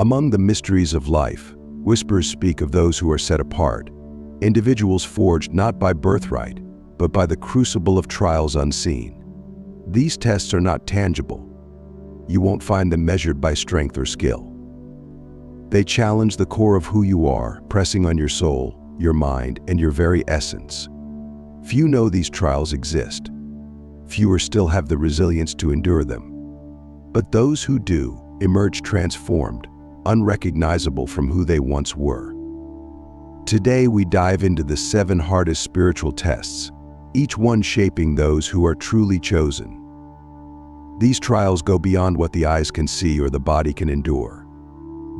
Among the mysteries of life, whispers speak of those who are set apart, individuals forged not by birthright, but by the crucible of trials unseen. These tests are not tangible. You won't find them measured by strength or skill. They challenge the core of who you are, pressing on your soul, your mind, and your very essence. Few know these trials exist. Fewer still have the resilience to endure them. But those who do emerge transformed, unrecognizable from who they once were. Today we dive into the 7 hardest spiritual tests, each one shaping those who are truly chosen. These trials go beyond what the eyes can see or the body can endure.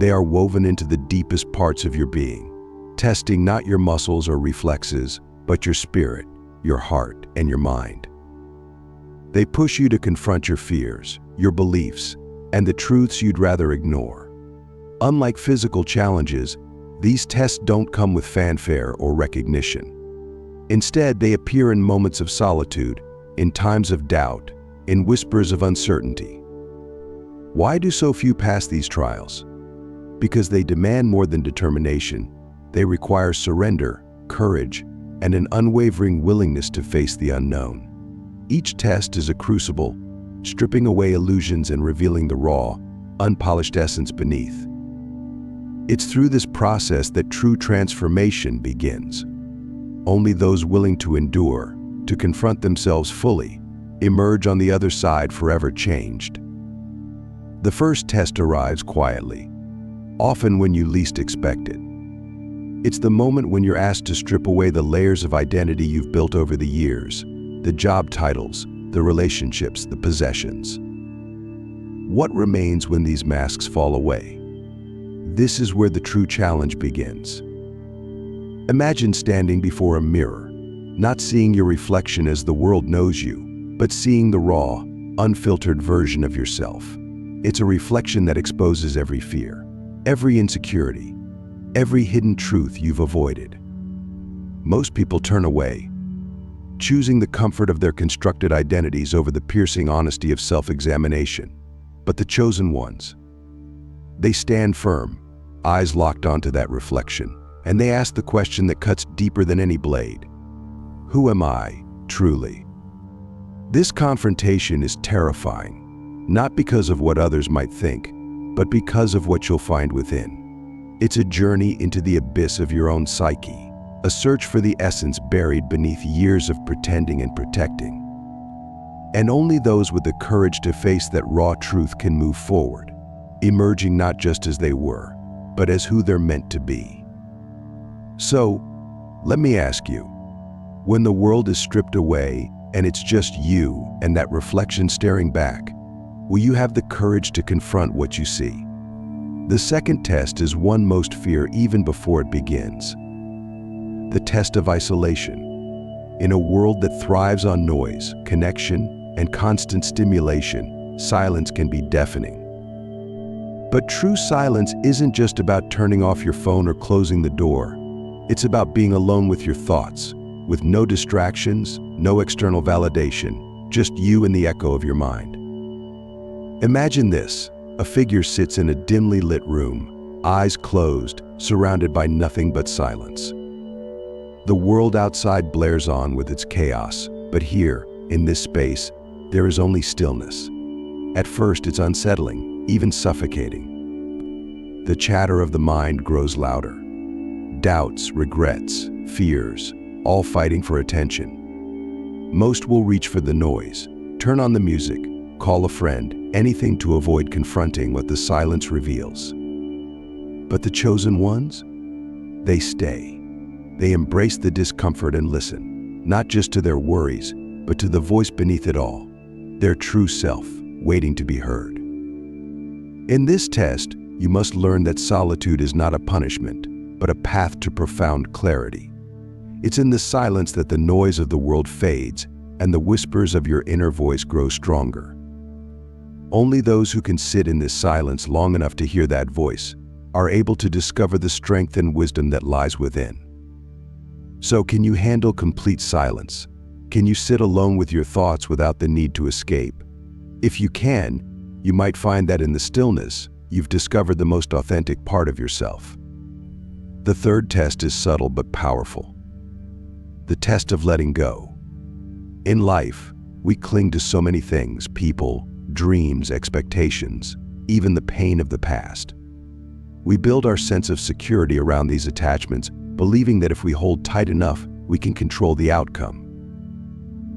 They are woven into the deepest parts of your being, testing not your muscles or reflexes, but your spirit, your heart, and your mind. They push you to confront your fears, your beliefs, and the truths you'd rather ignore. Unlike physical challenges, these tests don't come with fanfare or recognition. Instead, they appear in moments of solitude, in times of doubt, in whispers of uncertainty. Why do so few pass these trials? Because they demand more than determination. They require surrender, courage, and an unwavering willingness to face the unknown. Each test is a crucible, stripping away illusions and revealing the raw, unpolished essence beneath. It's through this process that true transformation begins. Only those willing to endure, to confront themselves fully, emerge on the other side forever changed. The first test arrives quietly, often when you least expect it. It's the moment when you're asked to strip away the layers of identity you've built over the years, the job titles, the relationships, the possessions. What remains when these masks fall away? This is where the true challenge begins. Imagine standing before a mirror, not seeing your reflection as the world knows you, but seeing the raw, unfiltered version of yourself. It's a reflection that exposes every fear, every insecurity, every hidden truth you've avoided. Most people turn away, choosing the comfort of their constructed identities over the piercing honesty of self-examination. But the chosen ones, they stand firm, eyes locked onto that reflection, and they ask the question that cuts deeper than any blade. Who am I, truly? This confrontation is terrifying, not because of what others might think, but because of what you'll find within. It's a journey into the abyss of your own psyche, a search for the essence buried beneath years of pretending and protecting. And only those with the courage to face that raw truth can move forward, emerging not just as they were, but as who they're meant to be. So, let me ask you, when the world is stripped away and it's just you and that reflection staring back, will you have the courage to confront what you see? The second test is one most fear even before it begins. The test of isolation. In a world that thrives on noise, connection, and constant stimulation, silence can be deafening. But true silence isn't just about turning off your phone or closing the door. It's about being alone with your thoughts, with no distractions, no external validation, just you and the echo of your mind. Imagine this: a figure sits in a dimly lit room, eyes closed, surrounded by nothing but silence. The world outside blares on with its chaos, but here, in this space, there is only stillness. At first, it's unsettling, even suffocating. The chatter of the mind grows louder. Doubts, regrets, fears, all fighting for attention. Most will reach for the noise, turn on the music, call a friend, anything to avoid confronting what the silence reveals. But the chosen ones? They stay. They embrace the discomfort and listen, not just to their worries, but to the voice beneath it all, their true self, waiting to be heard. In this test, you must learn that solitude is not a punishment, but a path to profound clarity. It's in the silence that the noise of the world fades and the whispers of your inner voice grow stronger. Only those who can sit in this silence long enough to hear that voice are able to discover the strength and wisdom that lies within. So, can you handle complete silence? Can you sit alone with your thoughts without the need to escape? If you can, you might find that in the stillness, you've discovered the most authentic part of yourself. The third test is subtle but powerful. The test of letting go. In life, we cling to so many things: people, dreams, expectations, even the pain of the past. We build our sense of security around these attachments, believing that if we hold tight enough, we can control the outcome.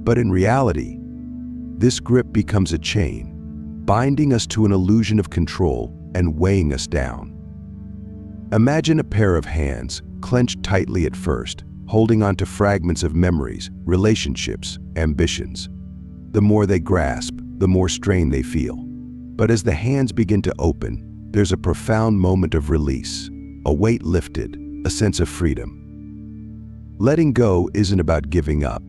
But in reality, this grip becomes a chain, binding us to an illusion of control and weighing us down. Imagine a pair of hands, clenched tightly at first, holding onto fragments of memories, relationships, ambitions. The more they grasp, the more strain they feel. But as the hands begin to open, there's a profound moment of release, a weight lifted, a sense of freedom. Letting go isn't about giving up.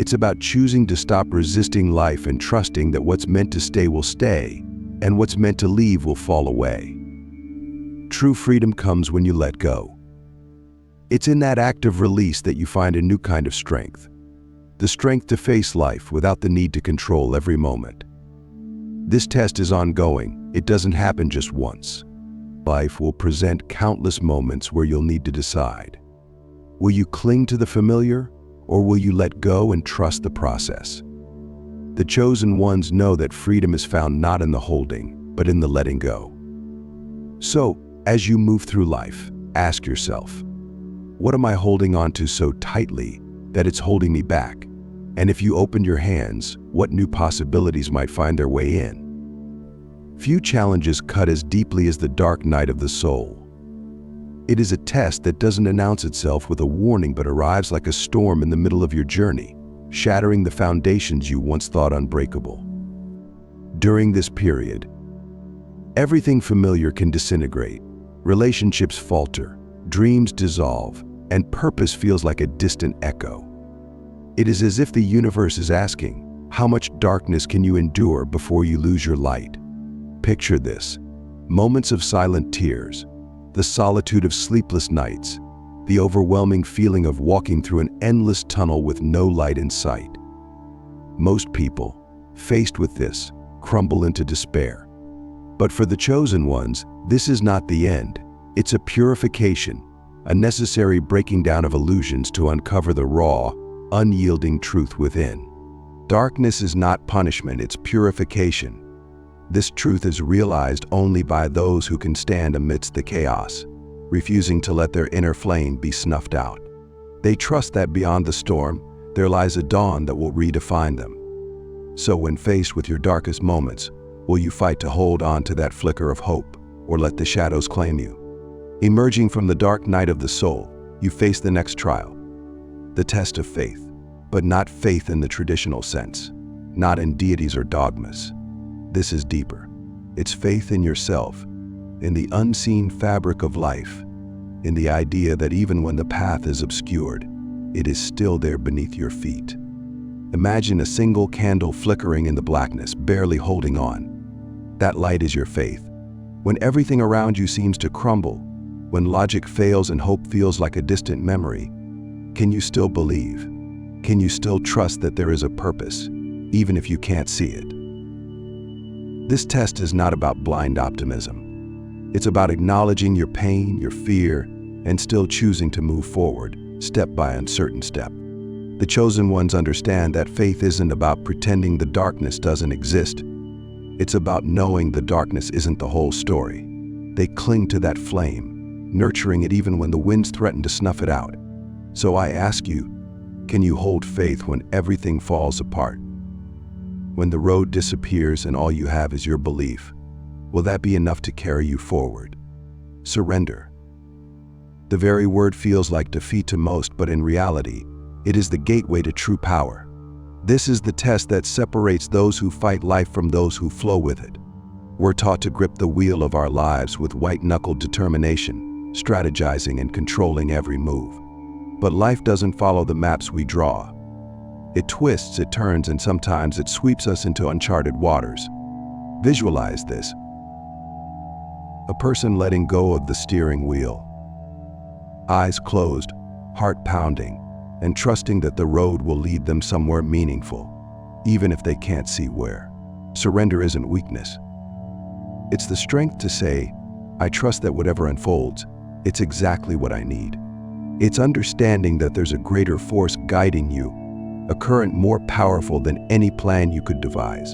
It's about choosing to stop resisting life and trusting that what's meant to stay will stay, and what's meant to leave will fall away. True freedom comes when you let go. It's in that act of release that you find a new kind of strength. The strength to face life without the need to control every moment. This test is ongoing. It doesn't happen just once. Life will present countless moments where you'll need to decide. Will you cling to the familiar, or will you let go and trust the process? The chosen ones know that freedom is found not in the holding, but in the letting go. So, as you move through life, ask yourself, what am I holding on to so tightly that it's holding me back? And if you open your hands, what new possibilities might find their way in? Few challenges cut as deeply as the dark night of the soul. It is a test that doesn't announce itself with a warning but arrives like a storm in the middle of your journey, shattering the foundations you once thought unbreakable. During this period, everything familiar can disintegrate, relationships falter, dreams dissolve, and purpose feels like a distant echo. It is as if the universe is asking, how much darkness can you endure before you lose your light? Picture this: moments of silent tears, the solitude of sleepless nights, the overwhelming feeling of walking through an endless tunnel with no light in sight. Most people, faced with this, crumble into despair. But for the chosen ones, this is not the end. It's a purification, a necessary breaking down of illusions to uncover the raw, unyielding truth within. Darkness is not punishment, it's purification. This truth is realized only by those who can stand amidst the chaos, refusing to let their inner flame be snuffed out. They trust that beyond the storm, there lies a dawn that will redefine them. So when faced with your darkest moments, will you fight to hold on to that flicker of hope, or let the shadows claim you? Emerging from the dark night of the soul, you face the next trial, the test of faith, but not faith in the traditional sense, not in deities or dogmas. This is deeper. It's faith in yourself, in the unseen fabric of life, in the idea that even when the path is obscured, it is still there beneath your feet. Imagine a single candle flickering in the blackness, barely holding on. That light is your faith. When everything around you seems to crumble, when logic fails and hope feels like a distant memory, can you still believe? Can you still trust that there is a purpose, even if you can't see it? This test is not about blind optimism. It's about acknowledging your pain, your fear, and still choosing to move forward, step by uncertain step. The chosen ones understand that faith isn't about pretending the darkness doesn't exist. It's about knowing the darkness isn't the whole story. They cling to that flame, nurturing it even when the winds threaten to snuff it out. So I ask you, can you hold faith when everything falls apart? When the road disappears and all you have is your belief, will that be enough to carry you forward? Surrender. The very word feels like defeat to most, but in reality, it is the gateway to true power. This is the test that separates those who fight life from those who flow with it. We're taught to grip the wheel of our lives with white-knuckled determination, strategizing and controlling every move. But life doesn't follow the maps we draw. It twists, it turns, and sometimes it sweeps us into uncharted waters. Visualize this: a person letting go of the steering wheel, eyes closed, heart pounding, and trusting that the road will lead them somewhere meaningful, even if they can't see where. Surrender isn't weakness. It's the strength to say, I trust that whatever unfolds, it's exactly what I need. It's understanding that there's a greater force guiding you, a current more powerful than any plan you could devise.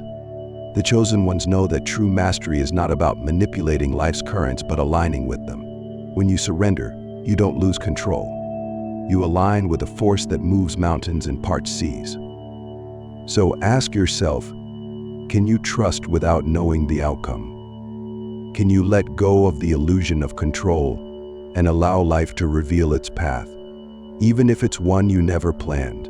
The chosen ones know that true mastery is not about manipulating life's currents but aligning with them. When you surrender, you don't lose control. You align with a force that moves mountains and parts seas. So ask yourself, can you trust without knowing the outcome? Can you let go of the illusion of control and allow life to reveal its path, even if it's one you never planned?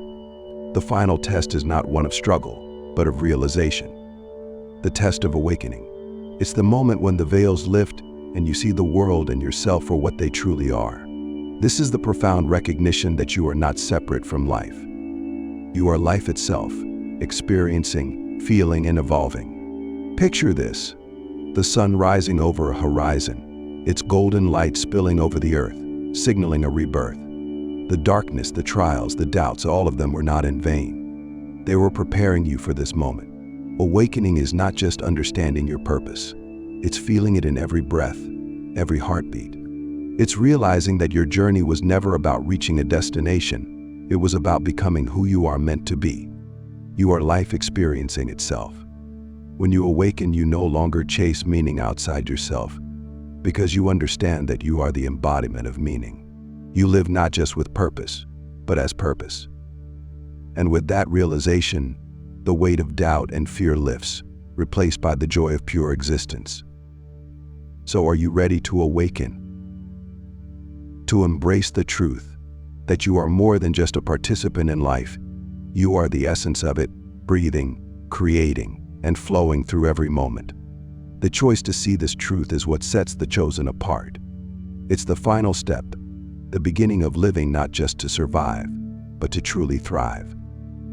The final test is not one of struggle, but of realization. The test of awakening. It's the moment when the veils lift and you see the world and yourself for what they truly are. This is the profound recognition that you are not separate from life. You are life itself, experiencing, feeling, and evolving. Picture this: the sun rising over a horizon, its golden light spilling over the earth, signaling a rebirth. The darkness, the trials, the doubts, all of them were not in vain. They were preparing you for this moment. Awakening is not just understanding your purpose. It's feeling it in every breath, every heartbeat. It's realizing that your journey was never about reaching a destination. It was about becoming who you are meant to be. You are life experiencing itself. When you awaken, you no longer chase meaning outside yourself, because you understand that you are the embodiment of meaning. You live not just with purpose, but as purpose. And with that realization, the weight of doubt and fear lifts, replaced by the joy of pure existence. So are you ready to awaken? To embrace the truth that you are more than just a participant in life. You are the essence of it, breathing, creating, and flowing through every moment. The choice to see this truth is what sets the chosen apart. It's the final step, the beginning of living not just to survive, but to truly thrive.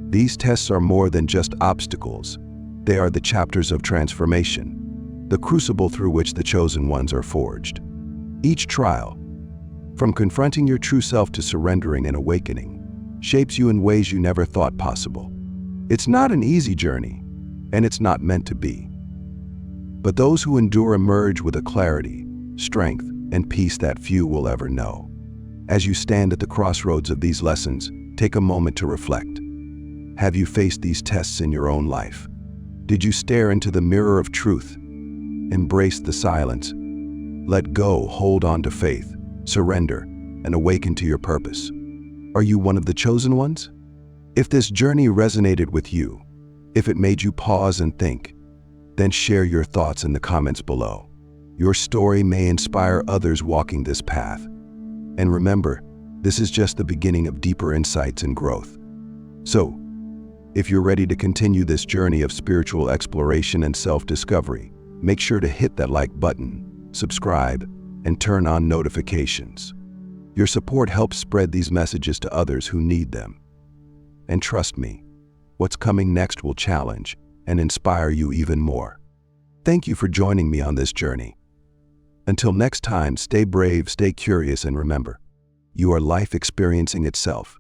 These tests are more than just obstacles. They are the chapters of transformation, the crucible through which the chosen ones are forged. Each trial, from confronting your true self to surrendering and awakening, shapes you in ways you never thought possible. It's not an easy journey, and it's not meant to be. But those who endure emerge with a clarity, strength, and peace that few will ever know. As you stand at the crossroads of these lessons, take a moment to reflect. Have you faced these tests in your own life? Did you stare into the mirror of truth? Embrace the silence. Let go, hold on to faith, surrender, and awaken to your purpose. Are you one of the chosen ones? If this journey resonated with you, if it made you pause and think, then share your thoughts in the comments below. Your story may inspire others walking this path. And remember, this is just the beginning of deeper insights and growth. So, if you're ready to continue this journey of spiritual exploration and self-discovery, make sure to hit that like button, subscribe, and turn on notifications. Your support helps spread these messages to others who need them. And trust me, what's coming next will challenge and inspire you even more. Thank you for joining me on this journey. Until next time, stay brave, stay curious, and remember, you are life experiencing itself.